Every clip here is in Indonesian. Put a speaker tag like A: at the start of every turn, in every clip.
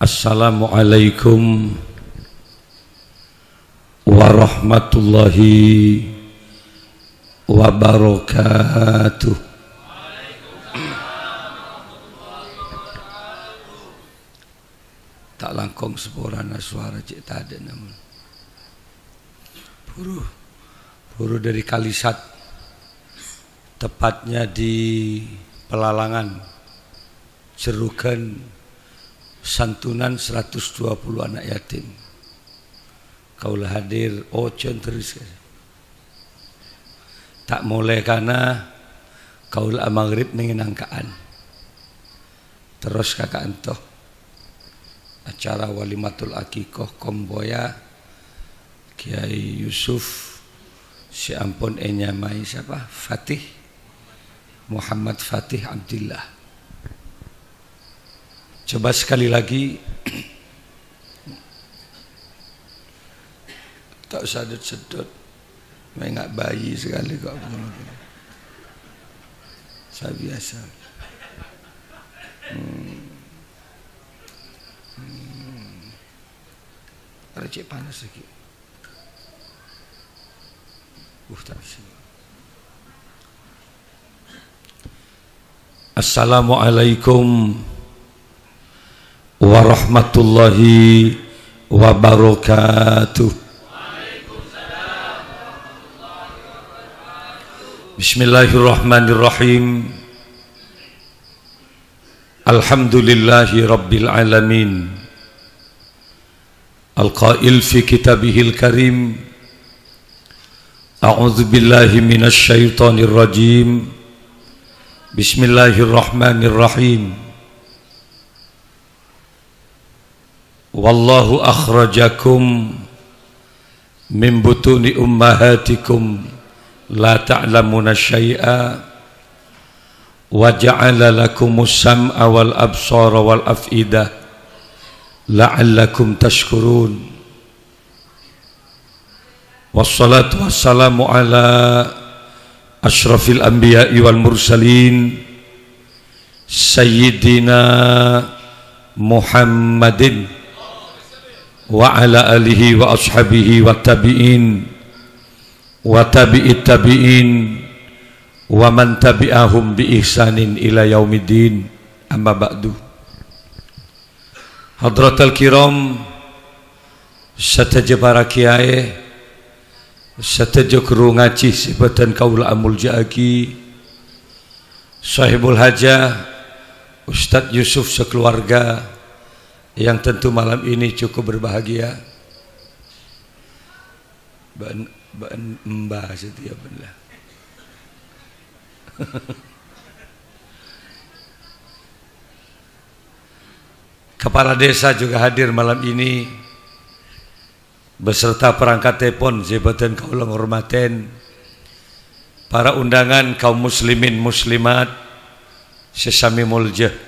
A: Assalamualaikum warahmatullahi wabarakatuh. Tak langkong seporana suara cik tadi namun buru dari Kalisat, tepatnya di Pelalangan, Cerukan, santunan 120 anak yatim. Kaulah hadir ocon terus tak mulai karena kaulah maghrib mengenangkaan terus kakak entoh acara walimatul akikoh Komboya Kiai Yusuf si ampun enyamai siapa Fatih Muhammad Fatih Abdillah. Coba sekali lagi, tak sedut-sedut, enggak bayi sekali kok. Saya biasa. Recek panas lagi. Tak bisa. Assalamualaikum warahmatullahi wabarakatuh. Bismillahirrahmanirrahim. Alhamdulillahi rabbil alamin. Al-qail fi kitabihil karim. A'udzu billahi minasy syaithanir rajim. Bismillahirrahmanirrahim. Wallahu akhrajakum min butuni ummahatikum la ta'lamuna syai'a wa ja'ala lakumus sam'a wal absara wal af'idah la'allakum tashkurun. Wassalatu wassalamu ala asyrafil anbiya'i wal mursalin sayyidina Muhammadin wa ala alihi wa ashabihi wa tabi'in wa tabi'it tabi'in wa man tabi'ahum bi ihsanin ila yaumiddin. Amma ba'du. Hadratal kiram, sataja para kiai, sataja kru ngaji sebatan kaula amul jaaki, sahibul hajah Ustadz Yusuf sekeluarga yang tentu malam ini cukup berbahagia. Mbah setia benar. Kepala desa juga hadir malam ini beserta perangkat telepon jabatan kaula ngurmaten, para undangan kaum muslimin muslimat sesami muljah.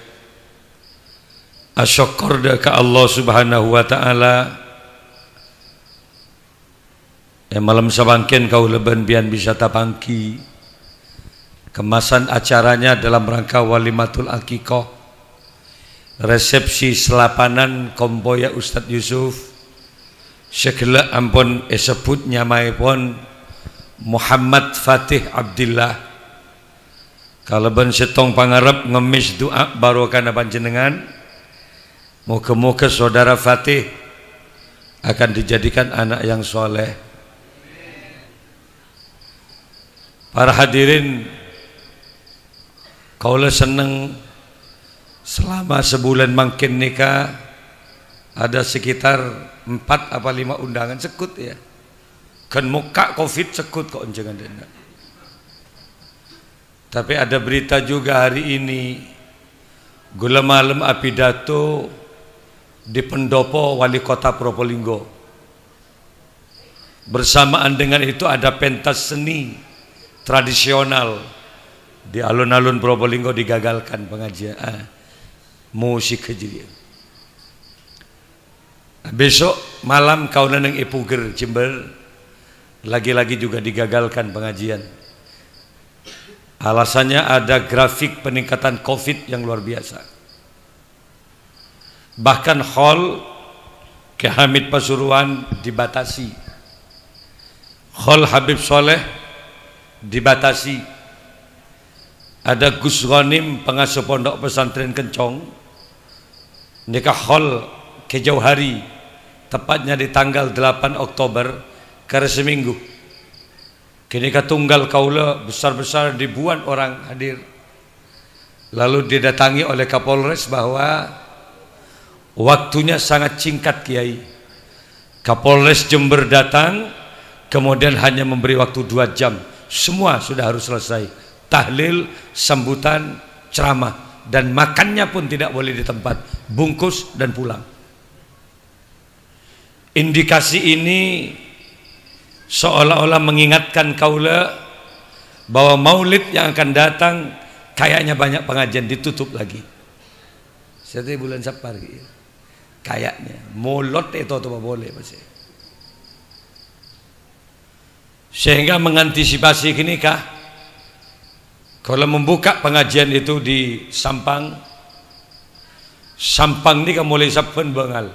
A: Asyukur ke Allah subhanahu wa ta'ala malam sabangken kau leben bian bisa tapangki kemasan acaranya dalam rangka walimatul akikoh, resepsi selapanan Komboya Ustadz Yusuf segala ampun sebut nyamai pun Muhammad Fatih Abdillah. Kalau ben setong pangarep ngemis doa barokah panjenengan. Moga-moga saudara Fatih akan dijadikan anak yang soleh. Para hadirin, kaulah seneng selama sebulan makin nikah ada sekitar 4 apa 5 undangan sekut ya. Kan muka covid sekut kok jangan denda. Tapi ada berita juga hari ini, gula malam apidato di pendopo wali kota Probolinggo. Bersamaan dengan itu ada pentas seni tradisional di alun-alun Probolinggo digagalkan pengajian musik kejadian. Besok malam kau neneng Ipuger Jember lagi-lagi juga digagalkan pengajian. Alasannya ada grafik peningkatan COVID yang luar biasa. Bahkan hall ke Hamid Pasuruan dibatasi, hall Habib Soleh dibatasi. Ada Gus Ghanim pengasuh pondok pesantren Kencong, nikah hall ke Jauhari, tepatnya di tanggal 8 Oktober kira seminggu. Kini tunggal kaula besar-besar ribuan orang hadir. Lalu didatangi oleh Kapolres bahwa waktunya sangat singkat Kiai. Kapolres Jember datang, kemudian hanya memberi waktu 2 jam. Semua sudah harus selesai. Tahlil, sambutan, ceramah, dan makannya pun tidak boleh di tempat. Bungkus dan pulang. Indikasi ini seolah-olah mengingatkan kaula bahwa maulid yang akan datang kayaknya banyak pengajian ditutup lagi. Setiap bulan Sapar gitu. Kayaknya molot itu atau boleh masih. Sehingga mengantisipasi kini kah, kalau membuka pengajian itu di Sampang ini kan mulai Sabtu bengal.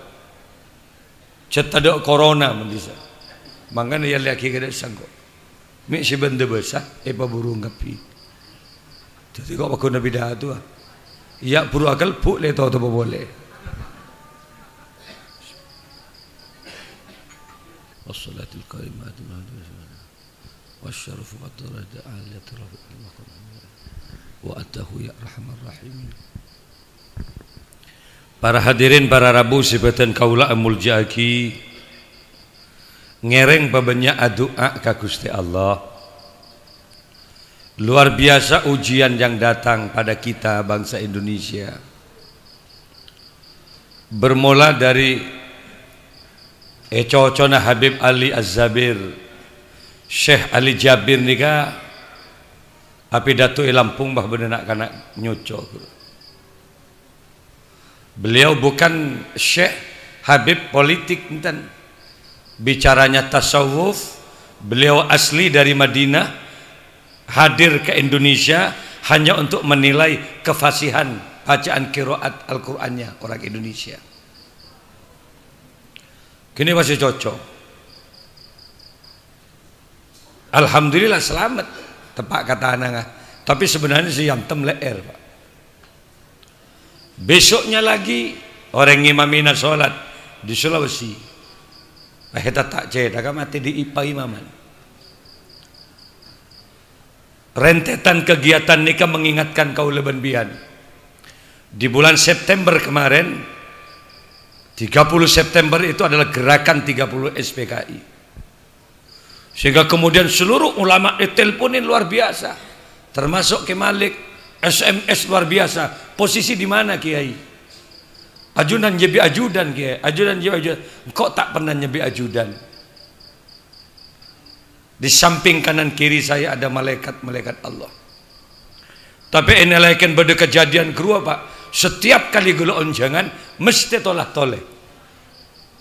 A: Cetada corona mendisa. Makanya yang laki kada sanggup. Mik si benda besar, apa burung kapi. Jadi kok aku nabi dah tu ah. Ya buru akal puk le tahu tu boleh. Wassalatul kalimat wasyarafu qadrada aliyat rabbil wa atahu ya arhamar rahimin. Para hadirin, para rabu sibatan kaula amul jaki ngereng pabanyak doa ka Gusti Allah. Luar biasa ujian yang datang pada kita bangsa Indonesia. Bermula dari cocona Habib Ali Az-Zabir, Syekh Ali Jabir nika api datu Lampung bah benenak kana nyuco. Beliau bukan Syekh Habib politik enten. Bicaranya tasawuf. Beliau asli dari Madinah, hadir ke Indonesia hanya untuk menilai kefasihan bacaan qiraat Al-Qur'annya orang Indonesia. Kini masih cocok. Alhamdulillah selamat, tepat kata anak. Tapi sebenarnya sih yang temleer, Pak. Besoknya lagi orang ngimamina sholat di Sulawesi. Kita tak cedak mati di IPA imaman. Rentetan kegiatan nikah mengingatkan kau leban-bian. Di bulan September kemarin, 30 September itu adalah gerakan 30 SPKI. Sehingga kemudian seluruh ulama diteleponin luar biasa. Termasuk Ki Malik, SMS luar biasa. Posisi di mana Kiai? Ajudan jebi ajudan Kiai. Ajudan jebi ajudan. Kok tak pernah nyebi ajudan? Di samping kanan kiri saya ada malaikat-malaikat Allah. Tapi ini laikan pada kejadian kedua Pak. Setiap kali gula onjangan mesti tolak toleh.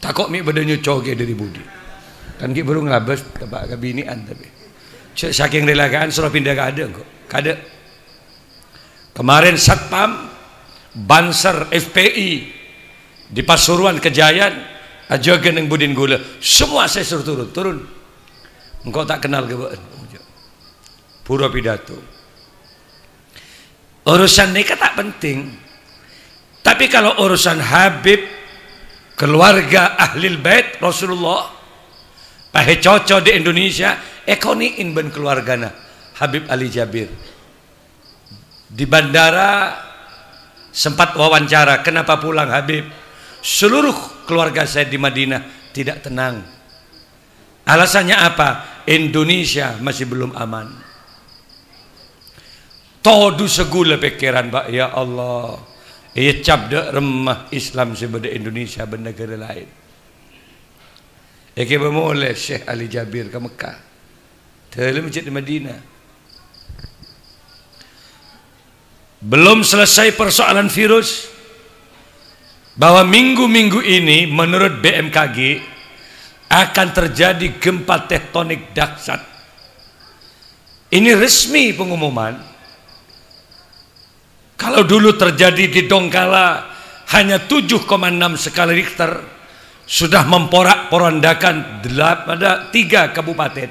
A: Takut mi pada nyucoge dari budi. Kan ki baru ngelabas tempat kabinian tapi. Saking relakaan suruh pindah kada kok. Kada. Kemarin Satpam Banser FPI di Pasuruan Kejayan ajogen yang budin gula. Semua saya suruh turun. Engkau tak kenal ke pura pidato. Urusan nikah tak penting. Tapi kalau urusan Habib, keluarga Ahlul Bait Rasulullah, pahe cocok di Indonesia, ekoniin ben keluargana Habib Ali Jabir. Di bandara sempat wawancara, kenapa pulang Habib? Seluruh keluarga saya di Madinah tidak tenang. Alasannya apa? Indonesia masih belum aman. Todu segula pikiran Pak, ya Allah. Ia cabda remah Islam sebeda Indonesia dan negara lain. Ia bermula Syekh Ali Jabir ke Mekah. Terlalu masjid di Madinah. Belum selesai persoalan virus. Bahwa minggu-minggu ini menurut BMKG akan terjadi gempa tektonik dahsyat. Ini resmi pengumuman. Kalau dulu terjadi di Donggala hanya 7,6 skala Richter sudah memporak-porandakan 3 kabupaten.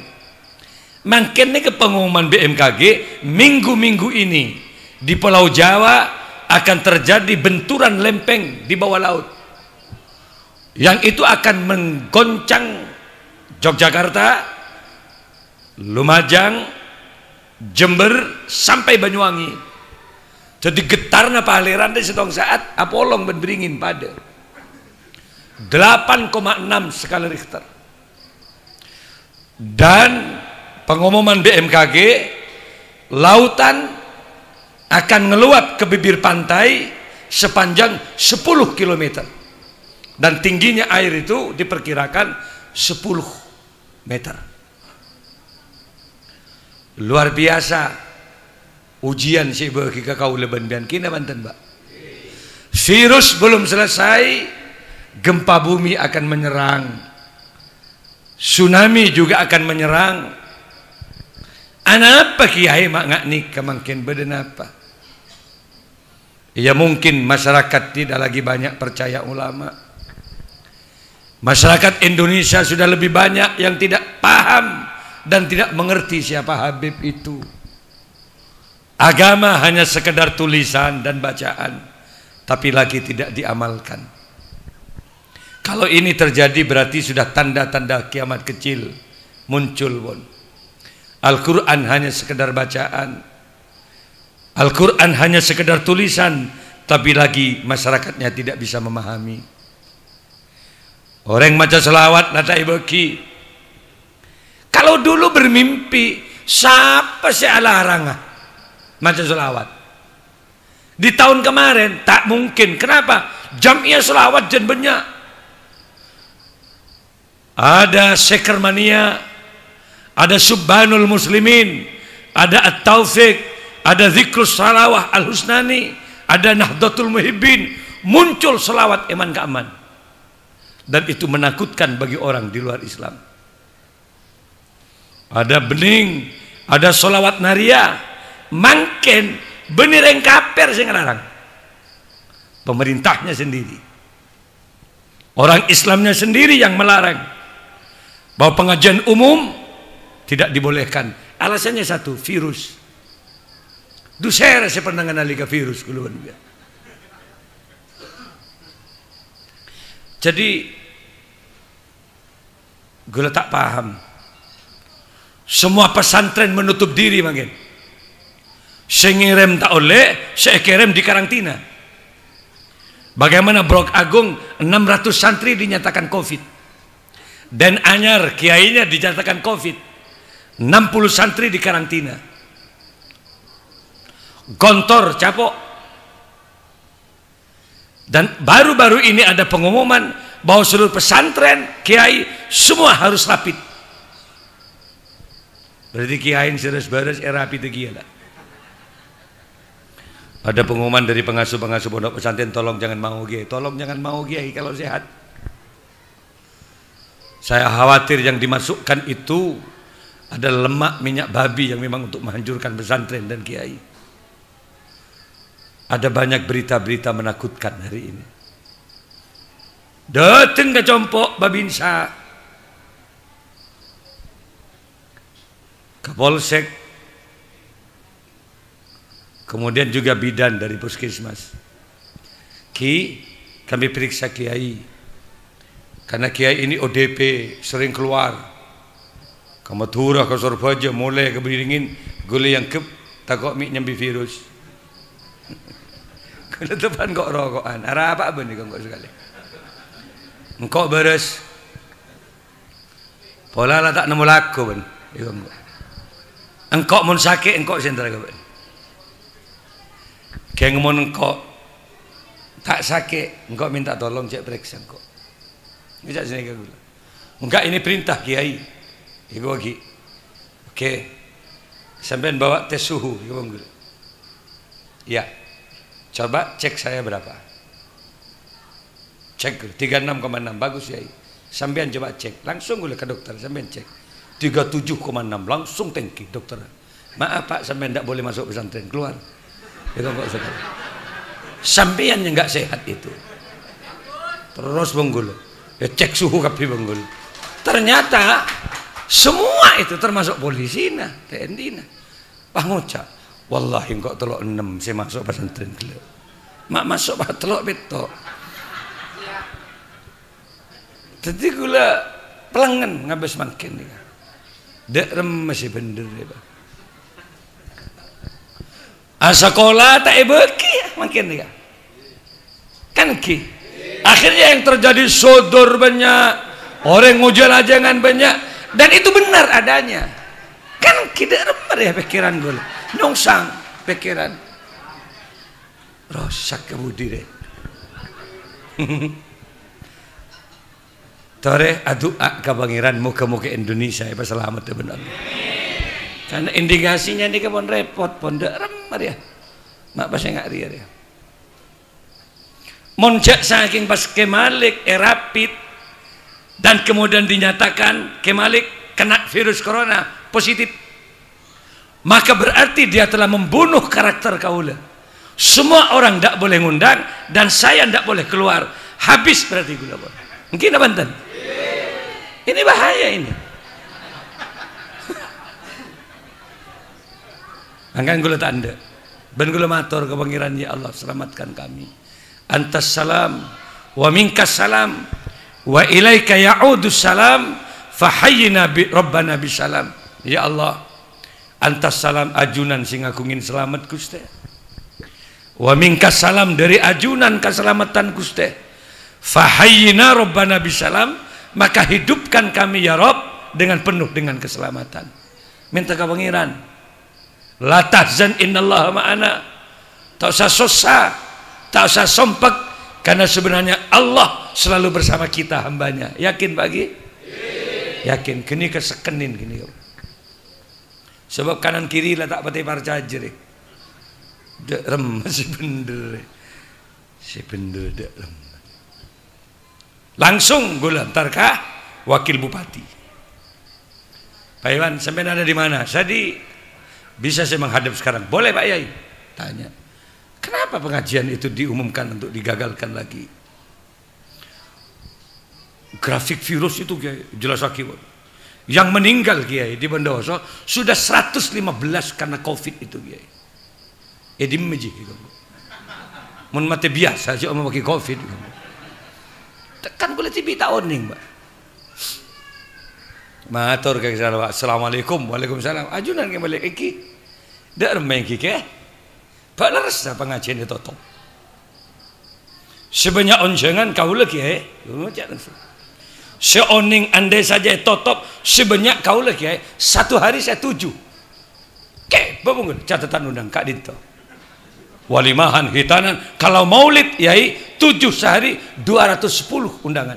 A: Makin ini ke pengumuman BMKG minggu-minggu ini di Pulau Jawa akan terjadi benturan lempeng di bawah laut, yang itu akan menggoncang Yogyakarta, Lumajang, Jember sampai Banyuwangi. Jadi getarna pahaliran di setong saat apolong ben beringin pada 8,6 skala Richter. Dan pengumuman BMKG, lautan akan ngeluap ke bibir pantai sepanjang 10 km dan tingginya air itu diperkirakan 10 meter. Luar biasa ujian sih bagi kau leban kina Banten, Mbak. Virus belum selesai, gempa bumi akan menyerang, tsunami juga akan menyerang. Apa kiai mak ngak nikah makin beden apa? Ya mungkin masyarakat tidak lagi banyak percaya ulama. Masyarakat Indonesia sudah lebih banyak yang tidak paham dan tidak mengerti siapa Habib itu. Agama hanya sekedar tulisan dan bacaan, tapi lagi tidak diamalkan. Kalau ini terjadi berarti sudah tanda-tanda kiamat kecil muncul, pun. Al-Quran hanya sekedar bacaan, Al-Quran hanya sekedar tulisan, tapi lagi masyarakatnya tidak bisa memahami. Orang maca selawat nata ibaki. Kalau dulu bermimpi, siapa sih alarangah maca selawat? Di tahun kemarin tak mungkin. Kenapa? Jam'iyah selawat dan banyak. Ada Sekermania, ada Subhanul Muslimin, ada At-Taufiq, ada Zikrus Salawah Al-Husnani, ada Nahdlatul Muhibbin. Muncul selawat iman keaman, dan itu menakutkan bagi orang di luar Islam. Ada bening, ada solawat naria, mangken bener yang kafir sing ngarang. Pemerintahnya sendiri, orang Islamnya sendiri yang melarang bahwa pengajian umum tidak dibolehkan. Alasannya satu, virus. Dusera saya pernah ngenali ke virus keluar. Jadi gue tak paham. Semua pesantren menutup diri makin. Sengirem tak oleh, sekerem di karantina. Bagaimana Brok Agung 600 santri dinyatakan COVID. Dan Anyar kiainya dinyatakan COVID. 60 santri di karantina. Gontor Capok. Dan baru-baru ini ada pengumuman bahwa seluruh pesantren kiai semua harus rapid. Berarti kiai seres-beres rapid itu lah. Ada pengumuman dari pengasuh-pengasuh pondok pesantren, tolong jangan mau kiai, tolong jangan mau kiai kalau sehat. Saya khawatir yang dimasukkan itu ada lemak minyak babi yang memang untuk menghancurkan pesantren dan kiai. Ada banyak berita-berita menakutkan hari ini. Datang ke Compok Babinsa, Kapolsek, kemudian juga bidan dari puskesmas. Ki, kami periksa kiai, karena kiai ini ODP sering keluar. Kamu turah ke Surabaya mulai keberingin gule yang kep takut mik nyambi virus. Kalau depan kok rokokan, arah apa nih kok sekali. Engkau beres, pola lah tak nemu laku ben. Engkau mun sakit engkau sentra ben. Kayak ngomong engkau tak sakit, engkau minta tolong cek periksa engkau. Ngejak sini ke gula. Enggak, ini perintah kiai. Iku lagi. Oke. Sampean bawa tes suhu, iku gula. Ya. Coba cek saya berapa. Cek 36,6, bagus kiai. Sampean coba cek, langsung gula ke dokter, sampean cek. 37,6, langsung tengki dokter. Maaf Pak, sampean tidak boleh masuk pesantren, keluar. Itu kok sekali. Sampean yang nggak sehat itu. Terus Benggul, ya cek suhu kabeh Benggul. Ternyata semua itu termasuk polisi nah, TNI nah. Pak ngucap, wallahi kok telok 6 saya masuk pesantren dulu. Mak masuk pak telok betok. Jadi gula pelangan ngabis makin nih. Dek rem masih bener ya Pak. Sekolah tak beki makin nih kan ki. Akhirnya yang terjadi sodor banyak, orang ngujar ajangan banyak, dan itu benar adanya. Kan kita remar ya pikiran gue, nyongsang pikiran, rosak kebudi deh. Tore adua kebangiran muka-muka Indonesia ya selamat ya benar. Karena indikasinya ini kan repot, pondok remar ya, mak pas nggak ria ya. Monjak saking pas Kemalik rapid dan kemudian dinyatakan Kemalik kena virus corona positif, maka berarti dia telah membunuh karakter kaula. Semua orang tidak boleh ngundang dan saya tidak boleh keluar, habis berarti gula boleh. Mungkin Banten ini bahaya ini. Angkat gula tanda ben gula matur ke pangeran, ya Allah selamatkan kami. Antas salam wa minkas salam wa ilaika ya'udus salam fahayyina bi rabbana bisalam. Ya Allah, antas salam ajunan sing aku ingin selamat Gusti. Wa minkas salam dari ajunan keselamatan Gusti. Fahayyina rabbana bisalam, maka hidupkan kami ya Rabb dengan penuh dengan keselamatan. Minta ke pangeran, la tahzan innallaha ma'ana. Tak usah susah, tak usah sompak, karena sebenarnya Allah selalu bersama kita hambanya. Yakin bagi? Yakin. Kini kesekenin kini. Sebab kanan kiri lah tak pati parcajer. Dek rem si bener. Si bener dek rem. Langsung gue lantar kah wakil bupati. Pak Iwan, sampai ada di mana? Saya bisa saya menghadap sekarang. Boleh Pak Yai? Tanya. Kenapa pengajian itu diumumkan untuk digagalkan lagi? Grafik virus itu Kiai, jelas akibat. Yang meninggal Kiai di Bondowoso sudah 115 karena Covid itu Kiai. Di meji gitu. Mun mati biasa sih mau pakai Covid. Kan boleh tibi tak oning, Mbak. Matur Kiai salawat. Assalamualaikum. Waalaikumsalam. Ajunan ke balik iki. Dak remeng ki ke? Pak leres pengajian ditutup. Sebanyak onjangan kau lagi seoning andai saja tutup sebanyak kau lagi satu hari saya 7. Ke bangun catatan undang Kak Dinto. Walimahan hitanan kalau maulid yai 7 sehari 210 undangan.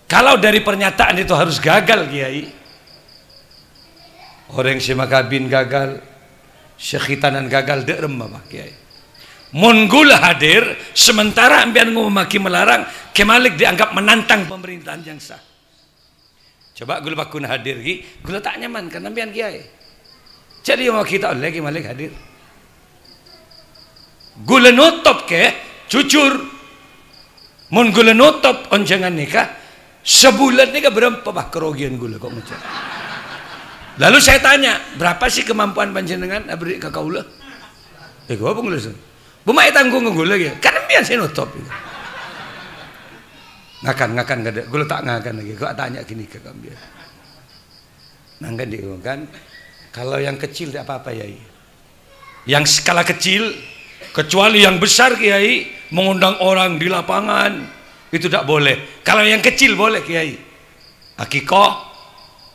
A: Kalau dari pernyataan itu harus gagal Kiai. Orang semakabin gagal, sekhitanan gagal derem apa Kiai. Mongol hadir sementara ambian memaki melarang, Kemalik dianggap menantang pemerintahan yang sah. Coba gula bakun hadir ki, gula tak nyaman kan ambian Kiai. Jadi mau kita oleh Kemalik hadir. Gula nutup ke jujur. Mun gula nutup onjangan nikah sebulan nikah berapa bah kerugian gula kok macam. Lalu saya tanya, berapa sih kemampuan panjenengan abri ke kaula? Gua apa ngulus? Bumai tanggung gula lagi. Kan biar saya nutup. Ngakan kada. Gula tak ngakan lagi. Gua tanya gini ke kambian. Nanggan dia kan. Kalau yang kecil tidak apa-apa Yai. Yang skala kecil, kecuali yang besar Kiai mengundang orang di lapangan itu tidak boleh. Kalau yang kecil boleh Kiai. Akikoh,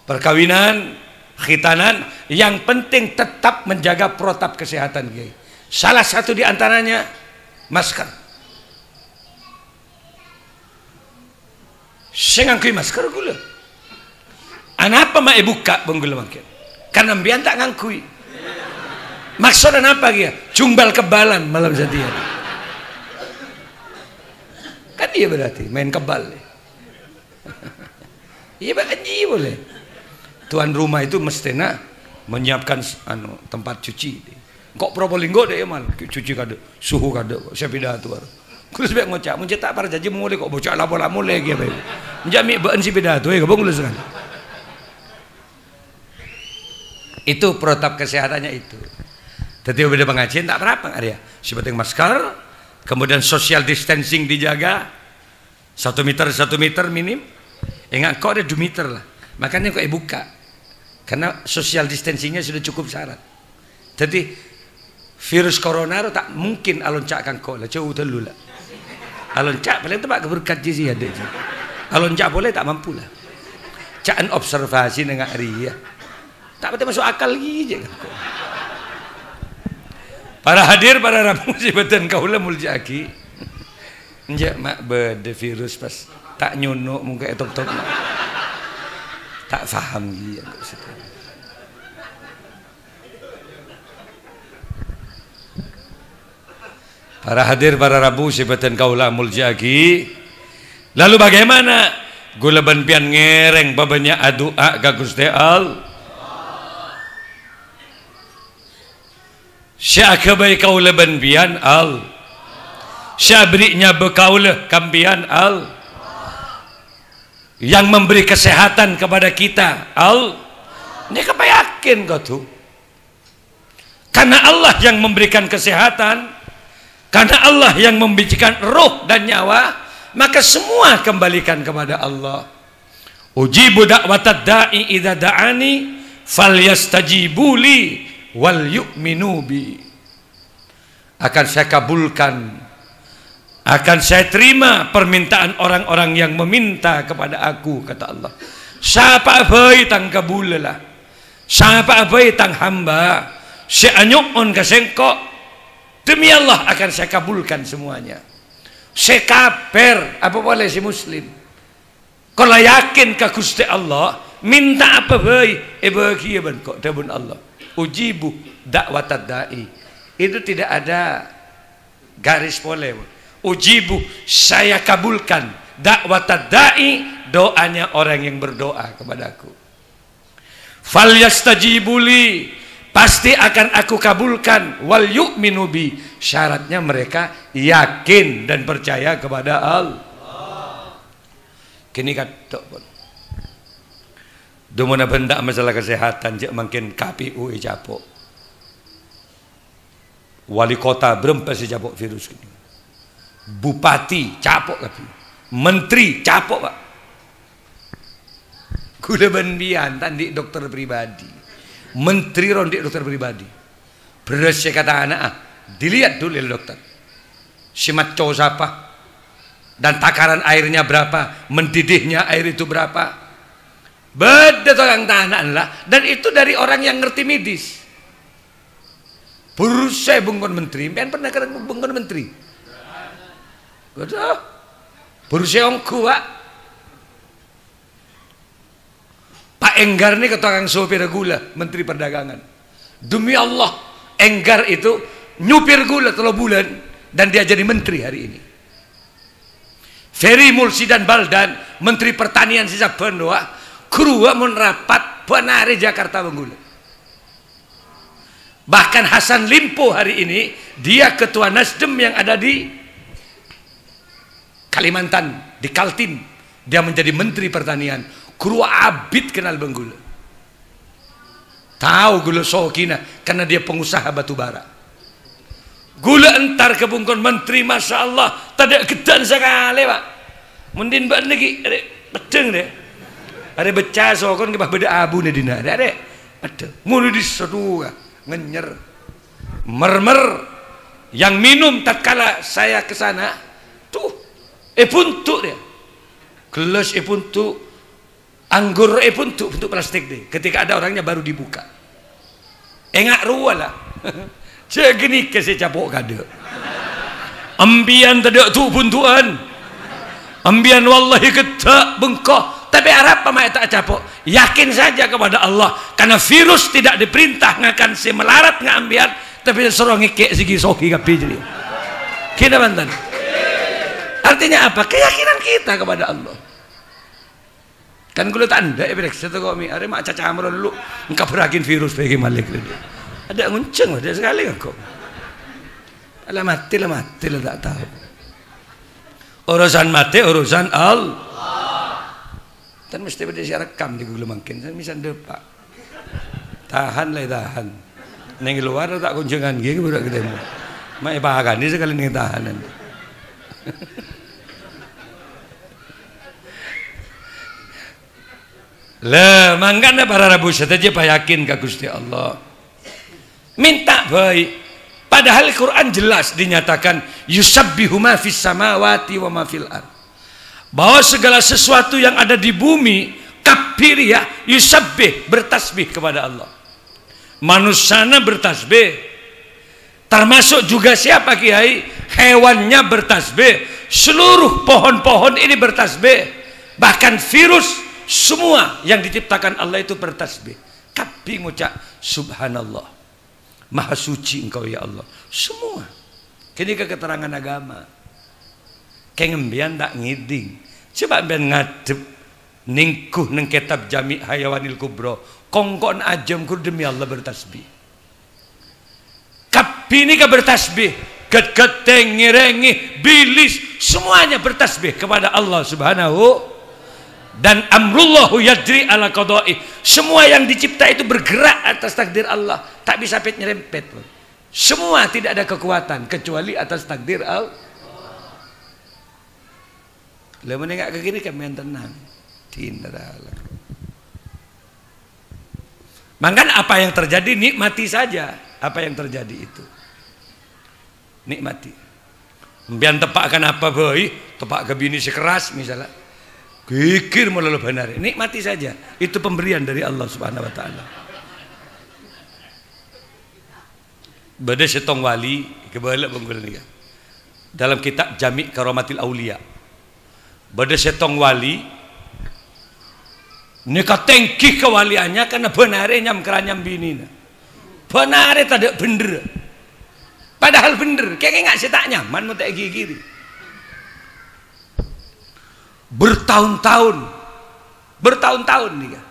A: perkawinan, khitanan, yang penting tetap menjaga protap kesehatan Kiai. Salah satu di antaranya masker. Saya ngangkui masker gula. Anapa mak buka benggula makin? Karena mbian tak ngangkui. Maksudnya apa dia? Jumbal kebalan malam setia. Kan dia berarti main kebal. Iya bakji boleh. Tuan rumah itu mestinya menyiapkan tempat cuci. Kok Probolinggo deh mal cuci kada, suhu kada. Saya pindah tuar. Kulo sebab ngocak, mun cetak para janji mulai kok bocah lapor mulai ge bae. Njami beun si pidato ya kebong kulo sekali. Itu protap kesehatannya itu. Dadi beda pengajian tak berapa area. Si penting masker, kemudian social distancing dijaga. 1 meter minim. Enggak kok ada 2 meter lah. Makanya kok buka. Karena social distancingnya sudah cukup syarat. Jadi virus corona tak mungkin alon cak kangko lah jauh telu lah. Alon cak paling tempat keberkat sih ada. Alon cak boleh tak mampu lah. Cakan observasi dengan ria. Tak betul masuk akal lagi je kan. Para hadir para ramu sibatan kaula muljaki. Njak mak bede virus pas tak nyunuk muka etop-top. Tak faham dia. Para hadir para rabu sibatan kaula muljaki. Lalu bagaimana? Gula ban pian ngereng babanya adua ka Gusti Allah. Syakabai kaula ban pian al. Syabrinya bekaula kampian al. Yang memberi kesehatan kepada kita al. Ini apa yakin kau tuh? Karena Allah yang memberikan kesehatan. Karena Allah yang memberikan roh dan nyawa, maka semua kembalikan kepada Allah. Ujibu da'watad da'i idza da'ani falyastajibu li wal yu'minu bi. Akan saya kabulkan, akan saya terima permintaan orang-orang yang meminta kepada aku, kata Allah. Siapa bae tang kabulalah. Siapa bae tang hamba, seanyukon kasengko. Demi Allah akan saya kabulkan semuanya. Saya kafir apa boleh si muslim. Kalau yakin ke Gusti Allah, minta apa baik, bahagia ban kok dabun Allah. Ujibu dakwatad da'i. Itu tidak ada garis boleh. Ujibu, saya kabulkan dakwatad da'i, doanya orang yang berdoa kepadaku. Falyastajibuli, pasti akan aku kabulkan. Wal yu'minu bi, syaratnya mereka yakin dan percaya kepada Allah. Kini kata pun dumuna benda masalah kesehatan jek makin KPU capok, wali kota berempat si capok virus ini, bupati capok tapi menteri capok pak, kuda bendian tadi dokter pribadi. Menteri rondik dokter pribadi. Beres saya kata anak dilihat dulu dokter. Si maco siapa? Dan takaran airnya berapa? Mendidihnya air itu berapa? Beda orang tahanan lah. Dan itu dari orang yang ngerti medis. Burus saya bungkon menteri. Pian pernah keren bungkon menteri? Betul. Burus saya ongku pak. Pak Enggar ini ketukang sopir gula, Menteri Perdagangan. Demi Allah, Enggar itu nyupir gula 3 bulan dan dia jadi menteri hari ini. Ferry Mulsidan Baldan, Menteri Pertanian sisa Benua, kurua menerapat penari Jakarta Benggula. Bahkan Hasan Limpo hari ini, dia ketua Nasdem yang ada di Kalimantan, di Kaltim. Dia menjadi Menteri Pertanian. Guru abid kenal Benggula. Tahu gula sokina karena dia pengusaha batu bara. Gula entar ke bungkon menteri, masya Allah, tidak gedan sekali pak. Mending mbak lagi, ada pedeng deh. Ada becah sokon kebah beda abu nih dina. Ada pedeng. Mulu di sedua ngenyer, mermer. Yang minum tatkala saya ke sana, tuh, puntuk dia. Gelas puntuk. Anggur pun untuk plastik deh. Ketika ada orangnya baru dibuka. Engak ruah lah. Segini kasih capok kada. Ambian tidak tu buntuan. Ambian wallahi ketak bengkok. Tapi harap pamai tak capok. Yakin saja kepada Allah. Karena virus tidak diperintah ngakan si melarat ngambian. Tapi suruh ngekek segi soki kapi jadi. Kita bantan. Artinya apa? Keyakinan kita kepada Allah. Kan gue tanda ya berek satu kami ada mak caca amron dulu engkau berakin virus bagi malik ada ngunceng ada sekali kan kok lah mati lah tak tahu Urusan mati urusan Allah. Dan mesti pada si rekam di gula makin. Saya bisa depak. Tahan lah tahan. Neng luar tak kunjungan gini budak ketemu. Mai pakan ini sekali neng tahanan. Lah mangkana para rabu saja pak yakin ka Gusti Allah. Minta baik. Padahal Quran jelas dinyatakan yusabbihu ma fis samawati wa ma fil ard. Bahwa segala sesuatu yang ada di bumi kapiriah yusabbih bertasbih kepada Allah. Manusianya bertasbih. Termasuk juga siapa Kiai? Hewannya bertasbih. Seluruh pohon-pohon ini bertasbih. Bahkan virus semua yang diciptakan Allah itu bertasbih. Tapi ngucap subhanallah. Maha suci engkau ya Allah. Semua. Kini keterangan agama. Kayak ngembian tak ngiding. Coba mbian ngadep ningkuh neng kitab Jami' Hayawanil Kubro. Kongkon ajam kur demi Allah bertasbih. Kabini ka bertasbih. Get-geteng, ngirengi, bilis, semuanya bertasbih kepada Allah Subhanahu. Dan amrullahu yadri ala qada'i. Semua yang dicipta itu bergerak atas takdir Allah. Tak bisa pet nyerempet. Semua tidak ada kekuatan kecuali atas takdir Allah. Lalu menengok ke kiri kami yang tenang. Tidak. Maka apa yang terjadi nikmati saja. Apa yang terjadi itu nikmati. Mbian tepakkan apa boy? Tepak ke bini sekeras misalnya. Kikir melalui benar. Nikmati saja. Itu pemberian dari Allah Subhanahu Wa Taala. Bada setong wali kebalik bengkel dalam kitab Jami' Karamatil Aulia. Bada setong wali nika tengkih kewaliannya karena benare nyam keranyam bini. Benare tak bener. Padahal bener. Kayak nggak sih tak nyaman mau tak gigi. Bertahun-tahun nih kan.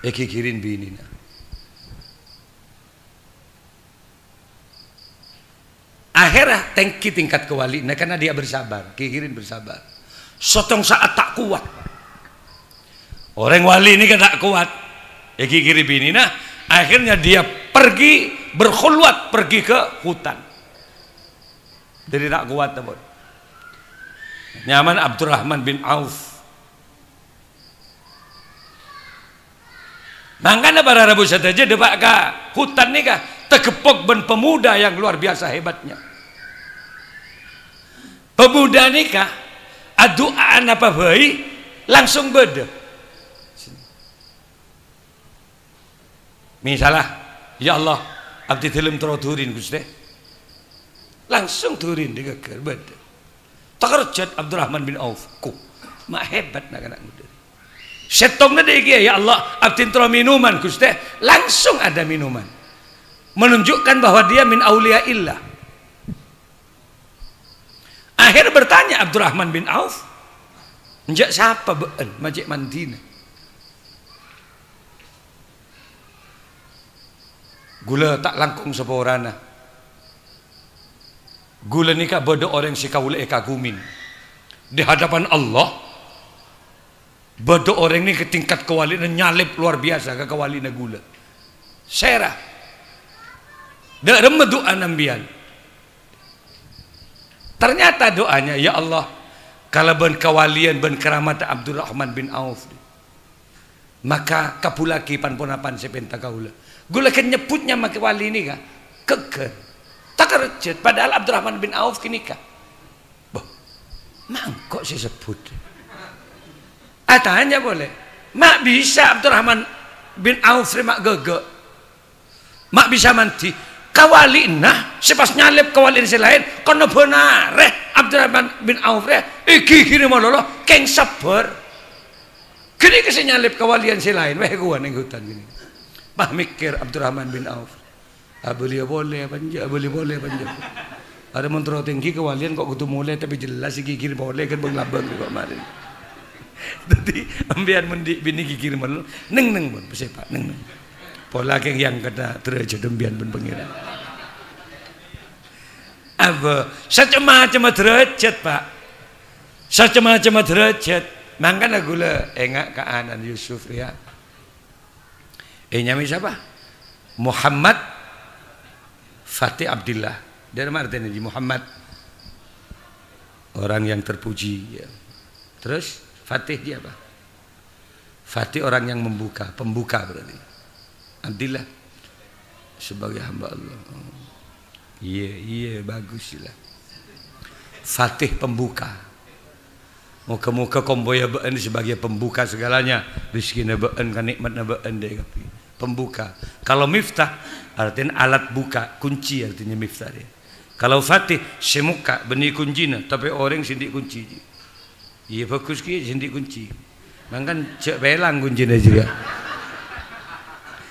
A: Gigirin bini. Akhirnya tengki tingkat kewali, nah karena dia bersabar, Kikirin bersabar. Sotong saat tak kuat, orang wali ini kan tak kuat, Kikiri bini. Nah akhirnya dia pergi berkhulwat, pergi ke hutan. Jadi tak kuat teman. Nyaman Abdurrahman bin Auf. Makanya para rabu saja debak ke hutan nih kah tegepok ben pemuda yang luar biasa hebatnya. Pemuda nikah aduaan apa bayi langsung beda. Misalnya ya Allah abdi tilem turin Gusti. Langsung turin digeger beda. Takarjat Abdurrahman bin Auf ku mak hebat nak anak muda. Setongnya dia ya Allah abdi tro minuman Gusti. Langsung ada minuman. Menunjukkan bahwa dia min aulia illah. Akhir bertanya Abdurrahman bin Auf, "Njak siapa beun majik mantina?" Gula tak langkung seporana. Gula nikah bodoh orang si kaula kagumin. Di hadapan Allah bodoh orang ini ke tingkat kewalian nyalip luar biasa ke kewalian gula. Serah. Dak remeh doa nambian. Ternyata doanya ya Allah kalau ben kawalian ben keramat Abdurrahman bin Auf maka kapulaki panponapan sepenta kaula. Gula kan nyebutnya maka wali ini kah keker tak kerjet padahal Abdurrahman bin Auf kini kah boh mangkok sih sebut tanya boleh mak bisa Abdurrahman bin Auf mak gege mak bisa manti kawali nah sepas nyalip kawali si lain kono benar Abdurrahman bin Auf iki kiri mololo keng sabar kini kesi nyalip kawalian si lain weh gua neng hutan gini mah mikir Abdurrahman bin Auf boleh boleh panja ada mentero tinggi kawalian kok kudu mulai tapi jelas si kiri boleh kan benglabang kok kemarin jadi ambian mendi bini kiri mololo neng pun pesepak neng pola yang kena terjadi dembian ben pengiran apa? Secema-cema derajat, Pak. Secema-cema derajat. Mangkana gula engak ka anan Yusuf ya. Nyami siapa? Muhammad Fatih Abdillah. Dari mana artinya di Muhammad? Orang yang terpuji ya. Terus Fatih dia apa? Fatih orang yang membuka, pembuka berarti. Abdillah sebagai hamba Allah. Iya bagus lah. Fatih pembuka. Muka-muka komboya beun sebagai pembuka segalanya. Rizkina beun kan nikmatna beun deh kapi. Pembuka. Kalau miftah artinya alat buka, kunci artinya miftah dia. Kalau Fatih semuka benih kuncinya, tapi orang sindik kunci. Iya bagus ki sindik kunci. Mangkan cek belang kuncinya juga.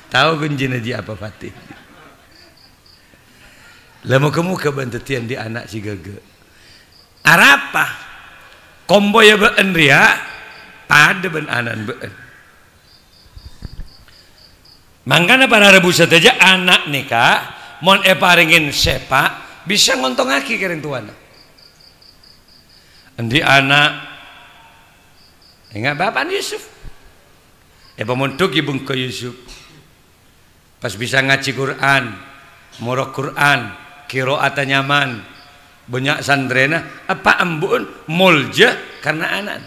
A: Tahu kuncinya dia apa Fatih? Lah muka-muka bantetian di anak si gaga. Arapa? Kombo ya beun ria pada ben anan beun. Mangkana para rebus saja anak nikah mon paringin sepak bisa ngontong aki kering tuana. Endi anak ingat bapak Yusuf. Pemontuk ibung ke Yusuf. Pas bisa ngaji Quran, murah Quran, qiraat nyaman. Banyak sandrena apa embun mulja karena anak.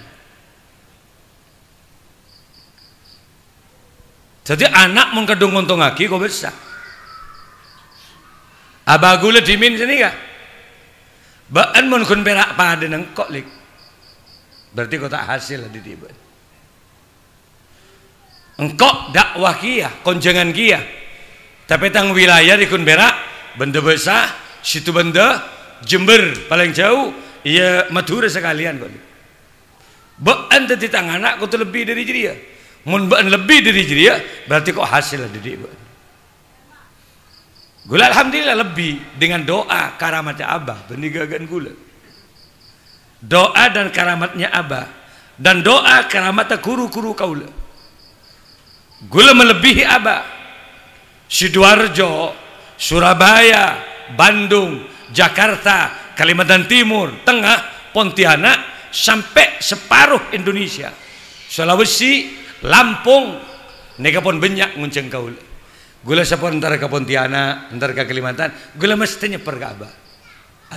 A: Jadi anak mun kadung ngontong aki kok besar. Abagula dimin sini ka. Baan mun kun perak pada nang kok lik. Berarti kau tak hasil di tiba. Engkau dakwah kia, konjangan kia. Tapi tang wilayah di kun perak benda besar, situ benda Jember paling jauh, ya Madura sekalian kok. Baan tadi tang anak kau tu lebih dari dia. Mun baan lebih dari dia, berarti kok hasil ada di baan. Gula alhamdulillah lebih dengan doa karamatnya Abah benigagan gula. Doa dan karamatnya Abah dan doa karamatnya kuru-kuru kaula. Gula melebihi Abah. Sidoarjo, Surabaya, Bandung, Jakarta, Kalimantan Timur, Tengah, Pontianak, sampai separuh Indonesia, Sulawesi, Lampung, nega pun banyak ngunceng kaula. Gula sapon antara ke Pontianak, antara ke Kalimantan, gula mesti nyeper ke Abah.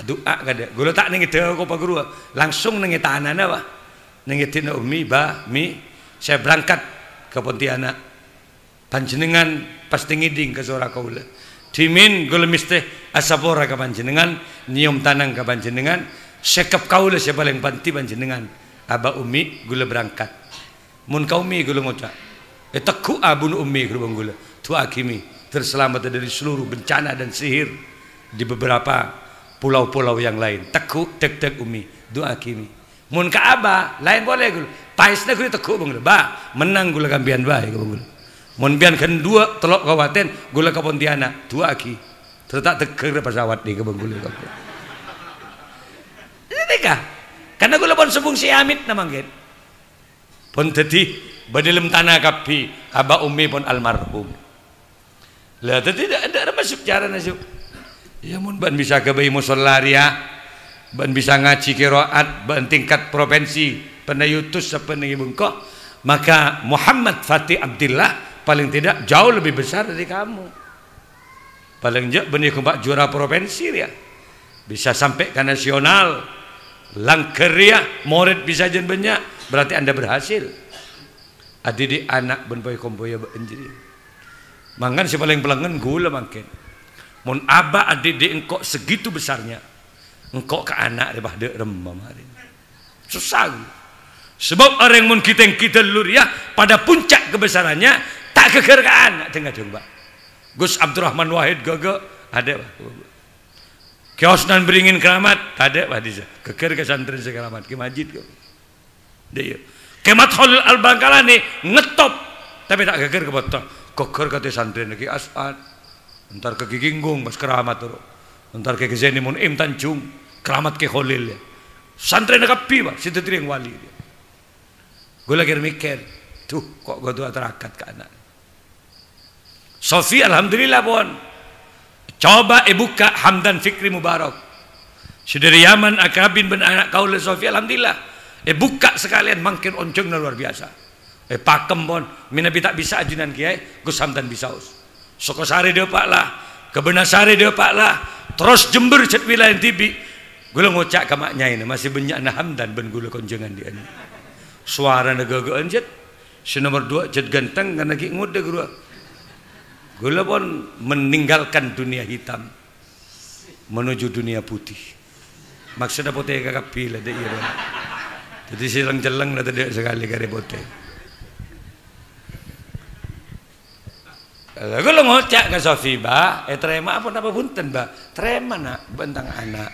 A: Doa kada, gula tak nengi dewa ko paguru, langsung nengi tanana bah, nengi tina umi bah, mi, saya berangkat ke Pontianak, panjenengan pasti ngiding ke sora kaula. Dimin gula mesti asapora ke panjenengan, nyium tanang ke panjenengan, sekep kaula saya paling panti panjenengan. Abah umi gula berangkat. Mun kau umi gula ngucap. Teku abun umi gula tua kimi terselamat dari seluruh bencana dan sihir di beberapa pulau-pulau yang lain. Teku tek umi doa kimi. Mun ka abah lain boleh gula. Paisna gula teku gula. Bah menang gula kambian bae gula. Mun bian kedua telok kawaten gula ke Pontianak dua aki tertak teker pesawat di kebun gula ini kah karena gula pun sebung si Amit namangkin pun tadi badilem tanah kapi abah umi pun almarhum lah tadi ada masuk cara nasib ya mun ban bisa ke bayi musolaria ban bisa ngaji qiraat ban tingkat provinsi penayutus sepenengi bengkok maka Muhammad Fatih Abdillah paling tidak jauh lebih besar dari kamu. Paling jauh benih kumpak juara provinsi ya. Bisa sampai ke nasional. Langkeria, murid bisa jen banyak. Berarti Anda berhasil. Adik anak benpoy kompoy benjiri. Mangkan si paling pelangan gula mangkin. Mun abah adik engkau segitu besarnya. Engkau ke anak rebah de remam hari. Susah. Sebab orang mun kita lur ya pada puncak kebesarannya tak keker ke anak tengah coba. Gus Abdurrahman Wahid gaga ada pak. Kiosnan beringin keramat ada pak disa. Keker ke santri sekeramat ke masjid kok. Dia. Kemat Khalil Al-Bangkalani ngetop tapi tak keker ke botol. Keker ke santri ki As'ad. Entar ke Ginggung pas keramat tuh. Entar ke Zeni Munim Tanjung keramat ke Khalil ya. Santri nak kapi pak situ triang wali dia. Gue lagi mikir tuh kok gue tuh terakat ke anak. Sofi alhamdulillah pun coba buka Hamdan Fikri Mubarak Sedari Yaman Akabin ben anak kaula Sofi alhamdulillah. Buka sekalian mangkin oncongna luar biasa. Pakem pon minabi tak bisa ajunan kiai Gus Hamdan Bisaus. Sokosari dia pak lah, Kebenasari dia pak lah, terus Jember cet wilayah tibi. Gula ngocak ke maknya ini masih banyak na Hamdan ben gula konjengan dia ini. Suara negagaan cet. Si nomor 2 cet ganteng kan lagi ngude gua. Gula pun meninggalkan dunia hitam menuju dunia putih. Maksudnya putih kakak pilih deh iya. Jadi silang jelang lah tadi sekali kare putih. Kalau lo ngocak ke Sofi ba, terima apa punten ba, terima nak bentang anak.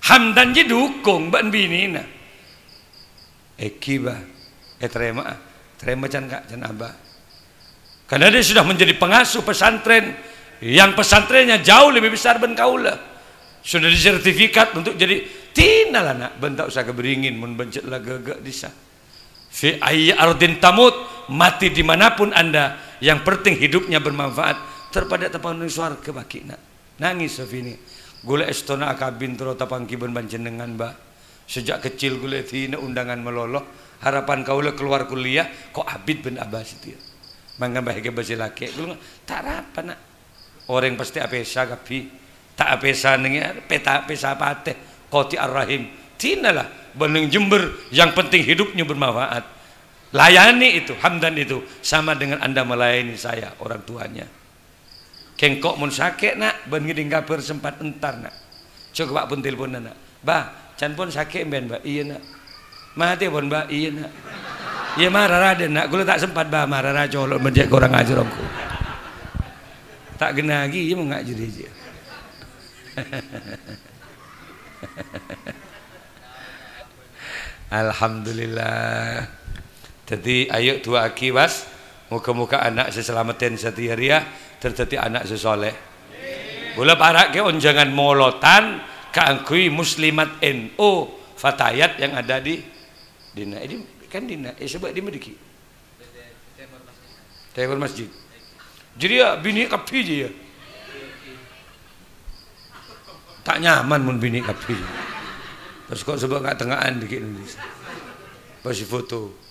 A: Hamdan je dukung ban bini na. Eki ba, terima can kak can abah. Karena dia sudah menjadi pengasuh pesantren, yang pesantrennya jauh lebih besar ben kaula. Sudah disertifikat untuk jadi tinalah nak bentak usah keberingin mun bencet lah gagak disa. Fi ayyi ardin tamut, mati dimanapun anda, yang penting hidupnya bermanfaat. Terpada tapang swarga baki nak. Nangis Sofini. Gula estona akabin tero tapang kiben panjenengan ba. Sejak kecil gula tina undangan meloloh, harapan kaula keluar kuliah kok abid ben abas itu ya. Mangga bahagia basi laki. Gula tak apa nak. Orang pasti apesa kapi. Tak apesa nengi peta apesa pateh. Qoti ar-rahim. Tinalah beneng Jember yang penting hidupnya bermanfaat. Layani itu, Hamdan itu sama dengan anda melayani saya orang tuanya. Kengkok mun sakit nak ben ngiding kabar sempat entar nak. Coba pun telepon nak. Bah, can pun sakit ben ba. Iya nak. Mati pun ba. Iya nak. Iya marah raden nak. Gula tak sempat ba marah ra colok menjek kurang ajar aku. Tak genagi iya mau ngajar aja. Alhamdulillah. Jadi ayo dua akiwas muka-muka anak seselamatin setiaria terjadi anak sesoleh. Gula parak ke onjangan molotan keangkui muslimat NU fatayat yang ada di dina ini kan dina sebab di mediki Timur Masjid. Jadi ya bini kapi je ya. Tak nyaman mun bini kapi. Terus kok sebab kat tengahan dikit Indonesia. Pasti foto.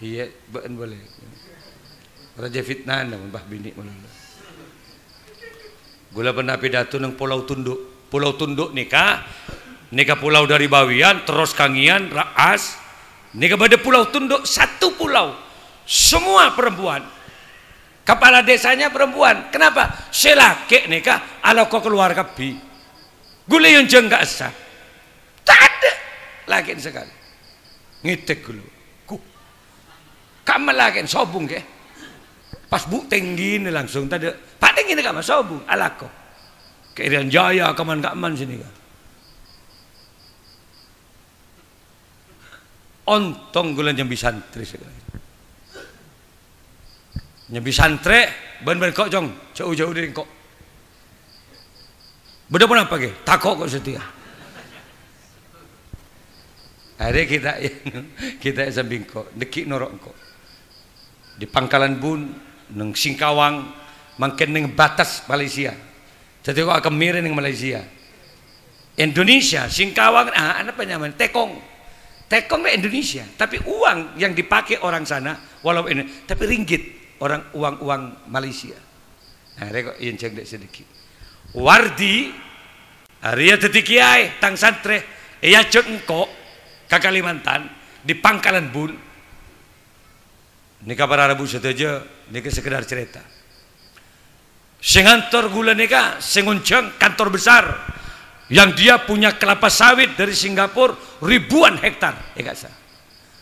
A: Iya, ben boleh. Raja fitnah namun bah bini melulu. Gula pernah pidato nang Pulau Tunduk. Pulau Tunduk nikah pulau dari Bawian terus Kangian Raas. Nikah pada Pulau Tunduk satu pulau. Semua perempuan. Kepala desanya perempuan. Kenapa? Selake nikah ala kau keluar kapi. Gula yang jengak sah. Tak ada lagi sekali. Ngitek gula. Kamu lagi sobung ke? Pas bu tinggi ini langsung tadi. Pak tinggi ini kamu sobung. Alako. Keirian Jaya kaman sini kan. Ontong gula nyambi santri sekali. Nyambi santri ben kok jong jauh-jauh dari kok. Beda pun apa ke? Takok kok setia. Hari kita samping kok dekik norok kok. Di Pangkalan Bun, neng Singkawang, makin neng batas Malaysia. Jadi kok akan miring neng Malaysia. Indonesia, Singkawang, apa namanya? Tekong Indonesia. Tapi uang yang dipakai orang sana, walau ini, tapi ringgit orang uang Malaysia. Nah, kok yang cek dek sedikit. Wardi, Arya Tetikiai, Tang Santre, ia cek engkau ke Kalimantan di Pangkalan Bun. Nikah para Rabu saja, nikah sekedar cerita. Sengantor gula nikah, senguncang kantor besar, yang dia punya kelapa sawit dari Singapura ribuan hektar.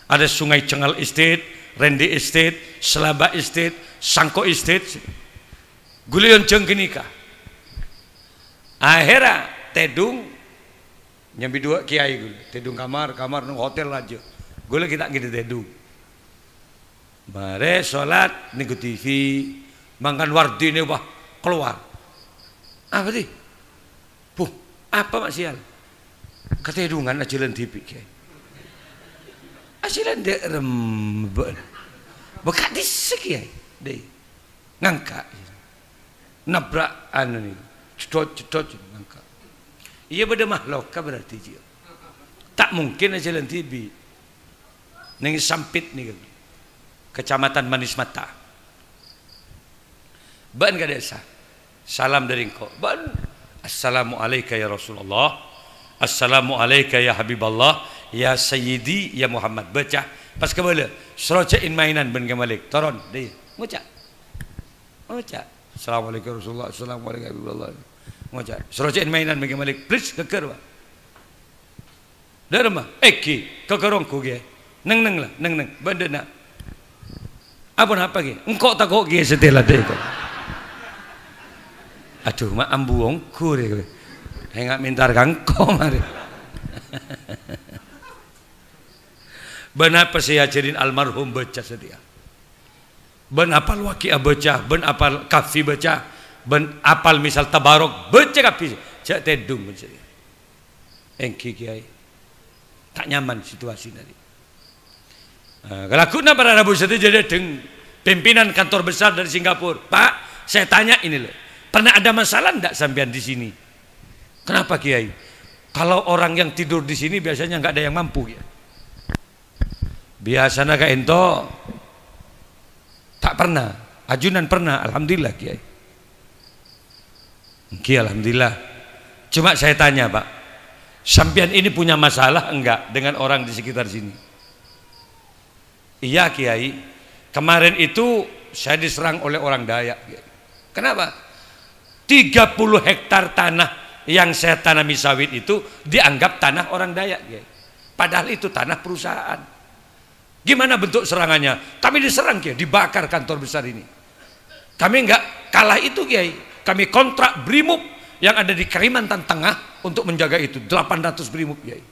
A: Ada Sungai Cengal Estate, Rendi Estate, Selaba Estate, Sangko Estate. Gula yang ceng nikah. Akhirnya tedung nyambi dua kiai gula. Tedung kamar nang hotel aja. Gula kita gitu tedung. Mare sholat niku TV makan wardi ini wah keluar apa sih apa maksial ketedungan ajalan TV kayak ajalan dek remben bekat disek ya deh ngangkat nabrak anu nih cedot ngangkat Iya beda makhluk berarti dia. Tak mungkin aja jalan tibi. Neng Sampit nih Kecamatan Manis Mata. Ban gak desa. Salam dari engkau. Ban. Assalamualaikum ya Rasulullah. Assalamualaikum ya Habiballah. Ya Sayyidi ya Muhammad. Baca. Pas kembali. Serojain mainan ban kembali. Toron. Dia. Ngucap. Assalamualaikum Rasulullah. Assalamualaikum ya Habiballah. Ngucap. Serojain mainan ban kembali. Please keker. Dah mah. Eki. Kekerongku dia. Neng lah. Neng. Benda nak. Apa ge? Engkau tak kok ge setelah deh kok. Aduh mak ambuongku deh kowe. Enggak mintar kangko mari. Ben apa sih ajarin almarhum baca setia. Ben apal waqiah baca, ben apal kafi baca, ben apal misal tabarok baca kafi. Jak tedung baca. Engki kiai. Tak nyaman situasi tadi. Kalau aku nak para Rabu Seti jadi pimpinan kantor besar dari Singapura. Pak, saya tanya ini loh. Pernah ada masalah enggak sampean di sini? Kenapa Kiai? Kalau orang yang tidur di sini biasanya enggak ada yang mampu ya. Biasanya Kak Ento tak pernah, ajunan pernah, alhamdulillah Kiai. Kiai alhamdulillah. Cuma saya tanya Pak, sampean ini punya masalah enggak dengan orang di sekitar sini? Iya Kiai, kemarin itu saya diserang oleh orang Dayak Kiai. Kenapa? 30 hektar tanah yang saya tanami sawit itu dianggap tanah orang Dayak Kiai. Padahal itu tanah perusahaan. Gimana bentuk serangannya? Kami diserang Kiai, dibakar kantor besar ini. Kami enggak kalah itu Kiai. Kami kontrak Brimob yang ada di Kalimantan Tengah untuk menjaga itu, 800 Brimob Kiai.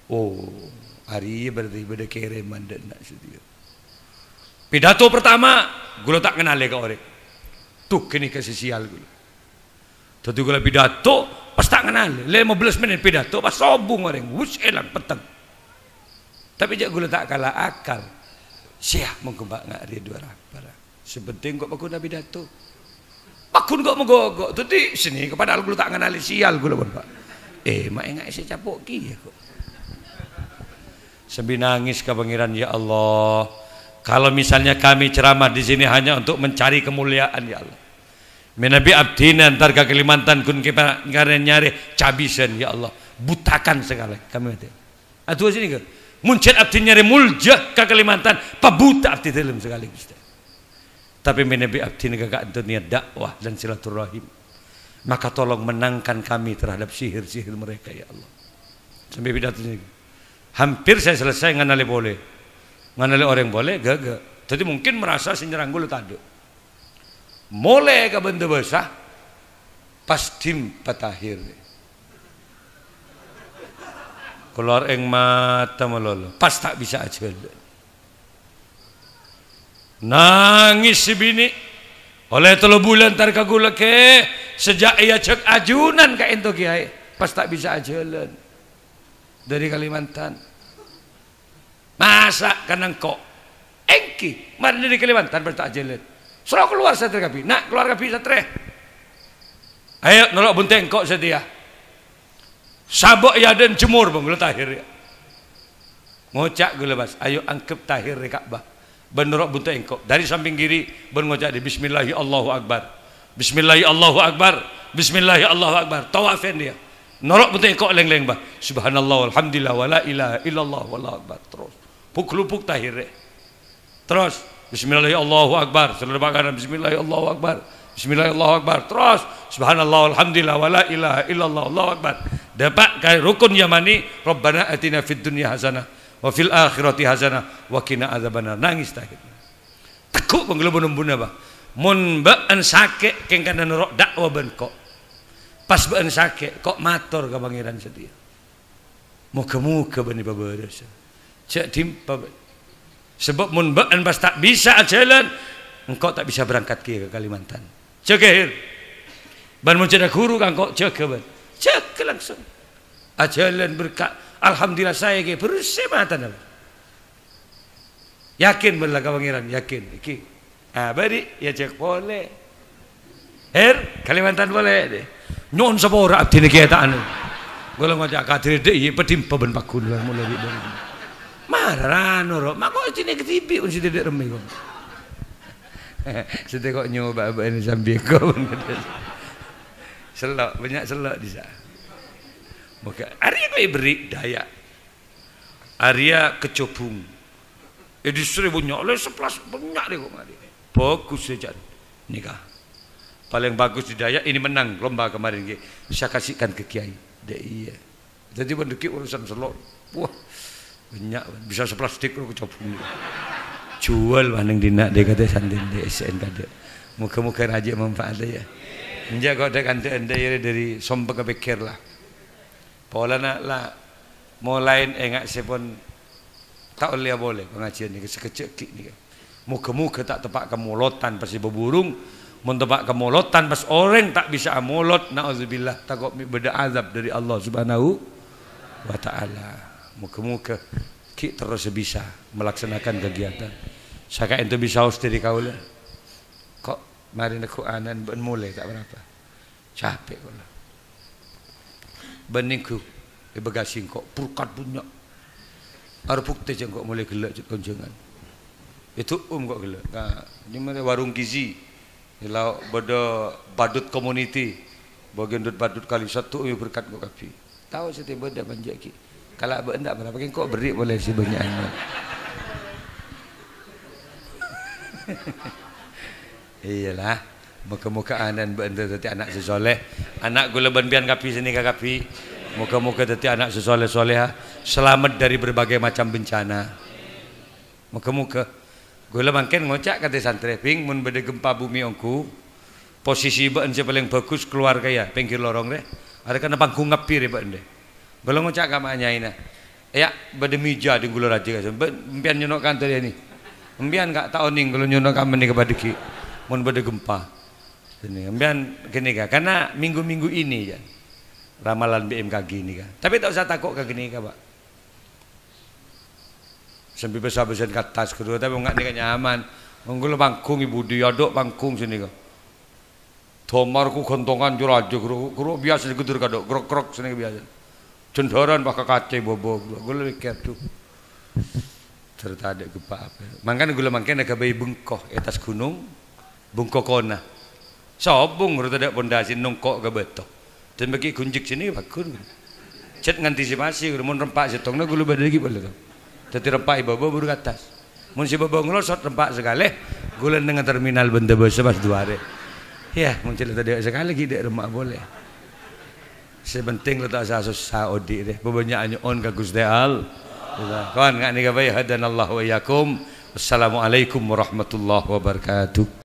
A: Oh, hari berarti beda kereman dan nak setia. Pidato pertama, gue tak kenal ya ke orang. Tuh kini kasih sial gue. Tadi gue pidato, pas tak kenal. 15 menit pidato, pas sobung orang. Wus elang petang. Tapi jak gue tak kalah akal. Siap mengkembang nggak dia dua rapara. Sebenting kok bakun pidato. Bakun kok menggogok. Tadi sini kepada gue tak kenal sial gue lah Pak. Mak enggak isi capok kia kok. Sambil nangis ke pangeran, ya Allah, kalau misalnya kami ceramah di sini hanya untuk mencari kemuliaan ya Allah. Menabi abdina antar ke Kalimantan kun kita nyari cabisan ya Allah, butakan sekali kami mati. Atuh sini ke muncul abdi nyari mulja ke Kalimantan, pabuta abdi dalam sekali Gusti. Tapi menabi abdi negara dunia dakwah dan silaturahim. Maka tolong menangkan kami terhadap sihir-sihir mereka ya Allah. Sampai pidato ini. Hampir saya selesai nganali boleh, nganali orang boleh gagak. Jadi mungkin merasa senyerang gue tadi. Mulai ke benda basah, pas tim patahir. Keluar eng mata melolo, pas tak bisa aja. Nangis si bini, oleh 3 bulan tar kagula ke, sejak ia cek ajunan ke ento Kiai, pas tak bisa ajalan. Dari Kalimantan masa kanang kok engki mana dari Kalimantan bertak jalan suruh keluar satria kapi nak keluar kapi satria ayo nolok bunteng kok setia sabok ya dan jemur bang gula tahir ya ngocak gula bas ayo angkep tahir di Ka'bah benerok bunteng kok dari samping kiri ngocak di Bismillahi Allahu Akbar Bismillahi Allahu Akbar Bismillahi Allahu Akbar tawafin dia norok betul kok leng-leng bah subhanallah alhamdulillah wala ilaha illallah wallahu akbar terus puk-lupuk tahir terus bismillahirrahmanirrahim Allahu akbar seluruh bakaran bismillahirrahmanirrahim Allahu akbar bismillahirrahmanirrahim Allahu akbar terus subhanallah alhamdulillah wala ilaha illallah wallahu akbar dapat kai rukun yamani rabbana atina fid dunya hasanah wa fil akhirati hasanah wa qina adzabannar nangis tahir tekuk pengelubun-umbuna bah mun baan sakit keng kana norok dakwah ben kok pas baan sakit kok matur ke pangeran setia muka-muka bani babaras cek timpa sebab mun baan pas tak bisa jalan engkau tak bisa berangkat ke Kalimantan cek ban mun cedak guru kan kok cek ban cek langsung ajalan berkat alhamdulillah saya ke bersih mata yakin belah ke pangeran yakin iki bari ya cek boleh Kalimantan boleh deh nyon sapora abdi ni kita anu Gula ngajak kadir dek iya pedimpa ben pakun lah mulai di bawah. Marah noro, mak kok sini ke TV un sini dek remi kok. Sini kok nyoba ini sambil kau. Selok banyak selok di sana. Maka Arya kau beri daya. Arya kecobung. Di seribu nyoleh 11 banyak deh kok mari. Bagus saja nikah. Paling bagus di daya ini menang lomba kemarin. Saya kasihkan ke kiai. Iya. Jadi mendeki urusan selok. Wah, banyak bisa 11 stik lo kecobong. Jual maneng dina dia kata santin di SN kata. Muka-muka raja manfaatnya ya. Menjaga kau dah kante anda dari sombong ke pikir lah. Pola nak lah. Mulai enggak sepon tak boleh boleh pengajian ni sekecil ni. Muka-muka tak tepat kemolotan pasti berburung. Mentepak kemolotan pas orang tak bisa amolot, naudzubillah takut beda azab dari Allah Subhanahu wa taala. Muka-muka ki terus bisa melaksanakan kegiatan. Saka ente bisa haus dari kaula. Kok mari nak anan ben mulai tak berapa. Capek kula. Beningku di bagasi kok purkat punya. Arpuk teh kok mulai gelak konjengan. Itu kok gelak. Nah, ini mana warung gizi. Kalau bodo badut community, bagian dut badut kali satu yang berkat kau kapi. Tahu setiap bodo banjak ki. Kalau abang tak berapa kan kau beri boleh si banyak anak. Iyalah, muka-muka anan benda tadi anak sesoleh. Anak gula banbian kapi sini ke kapi. Muka-muka tadi anak sesoleh soleha. Selamat dari berbagai macam bencana. Muka-muka. Gula makin ngocak kata santri ping mun beda gempa bumi ongku posisi baen paling bagus keluar kaya pinggir lorong deh ada kena panggung ngapir ya baen deh gula ngocak kamanya ina ya beda meja di gula raja kan mpian nyonok kantor ini mpian gak tahu ning gula nyonok kamen ni kepada ki mun beda gempa ini mpian gini kan karena minggu-minggu ini ya ramalan BMKG ini kan tapi tak usah takut ke gini kan pak sampai besar-besar ke atas kedua tapi enggak ni nyaman menggul pangkung ibu dia dok pangkung sini kau tomarku kontongan jurajo kru biasa dikudur kadok krok-krok sini biasa cendoran pakai kaca bobo gula mikir tuh tertarik gempa apa makanya gula makanya ke bayi bengkoh atas gunung bengkoh kona sobung tertarik pondasi nongkok ke betok dan bagi kunjik sini bagus cet ngantisipasi mun rempak setongna gula badai lagi boleh tu jadi rempak ibu baru ke atas. Mun si bawa ngelosot rempak sekali. Gulen dengan terminal benda basa pas 2 hari. Ya, muncul tadi sekali gede rempak boleh. Sebenting letak susah odi deh. Bebanyak on ke Gusti Al. Kawan ngak ni kabeh hadanallahu wa iyyakum. Wassalamualaikum warahmatullahi wabarakatuh.